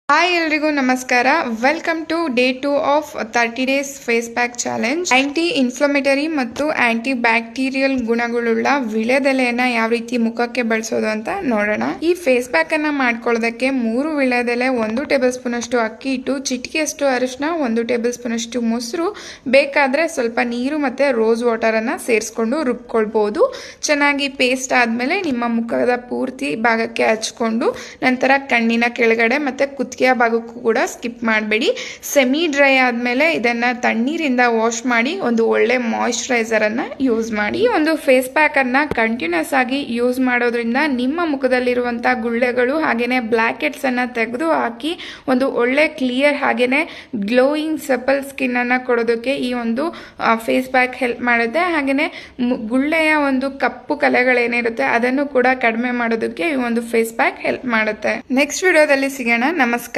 Hi ಎಲ್ರಿಗೂ ನಮಸ್ಕಾರ. Welcome to day 2 of 30 days face pack challenge. Anti inflammatory ಮತ್ತು anti bacterial ಗುಣಗಳುಳ್ಳ ವಿಳೆದೆಲೆಯನ್ನ ಯಾವ ರೀತಿ ಮುಖಕ್ಕೆ ಬಳಸೋದು ಅಂತ ನೋಡೋಣ. ಈ ಫೇಸ್ ಪ್ಯಾಕ್ ಅನ್ನ ಮಾಡ್ಕೊಳ್ಳೋದಕ್ಕೆ 3 ವಿಳೆದೆಲೆ, 1 ಟೇಬಲ್ ಸ್ಪೂನ್ ಅಷ್ಟು ಅಕ್ಕಿ ಹಿಟ್ಟು, ಚಿಟಿಕೆಯಷ್ಟು ಅರಿಶಿನ, 1 ಟೇಬಲ್ ಸ್ಪೂನ್ ಅಷ್ಟು ಮೊಸರು, ಬೇಕಾದ್ರೆ ಸ್ವಲ್ಪ ನೀರು ಮತ್ತೆ ರೋಸ್ ವಾಟರ್ ಅನ್ನ ಸೇರಿಸ್ಕೊಂಡು ರುಬ್ಕೊಳ್ಬಹುದು. ಚೆನ್ನಾಗಿ ಪೇಸ್ಟ್ ಆದ್ಮೇಲೆ ನಿಮ್ಮ ಮುಖದ ಪೂರ್ತಿ ಭಾಗಕ್ಕೆ ಹಚ್ಕೊಂಡು ನಂತರ ಕಣ್ಣಿನ ಕೆಳಗಡೆ ಮತ್ತೆ ಭಾಗಕ್ಕೂ ಕೂಡ ಸ್ಕಿಪ್ ಮಾಡಬೇಡಿ. ಸೆಮಿ ಡ್ರೈ ಆದ್ಮೇಲೆ ಇದನ್ನ ತಣ್ಣೀರಿಂದ ವಾಶ್ ಮಾಡಿ ಒಂದು ಒಳ್ಳೆ ಮಾಯಿಶ್ಚರೈಸರ್ ಅನ್ನ ಯೂಸ್ ಮಾಡಿ. ಈ ಒಂದು ಫೇಸ್ ಪ್ಯಾಕ್ ಅನ್ನ ಕಂಟಿನ್ಯೂಸ್ ಆಗಿ ಯೂಸ್ ಮಾಡೋದ್ರಿಂದ ನಿಮ್ಮ ಮುಖದಲ್ಲಿರುವಂತಹ ಗುಳ್ಳೆಗಳು ಹಾಗೇನೆ ಬ್ಲ್ಯಾಕ್ ಹೆಡ್ಸ್ ಅನ್ನ ತೆಗೆದು ಹಾಕಿ ಒಂದು ಒಳ್ಳೆ ಕ್ಲಿಯರ್ ಹಾಗೇನೆ ಗ್ಲೋಯಿಂಗ್ ಸಪಲ್ ಸ್ಕಿನ್ ಅನ್ನ ಕೊಡೋದಕ್ಕೆ ಈ ಒಂದು ಫೇಸ್ ಪ್ಯಾಕ್ ಹೆಲ್ಪ್ ಮಾಡುತ್ತೆ. ಹಾಗೇನೆ ಗುಳ್ಳೆಯ ಒಂದು ಕಪ್ಪು ಕಲೆಗಳೇನಿರುತ್ತೆ ಅದನ್ನು ಕೂಡ ಕಡಿಮೆ ಮಾಡೋದಕ್ಕೆ ಈ ಒಂದು ಫೇಸ್ ಪ್ಯಾಕ್ ಹೆಲ್ಪ್ ಮಾಡುತ್ತೆ. ನೆಕ್ಸ್ಟ್ ವಿಡಿಯೋದಲ್ಲಿ ಸಿಗೋಣ. ನಮಸ್ಕಾರ.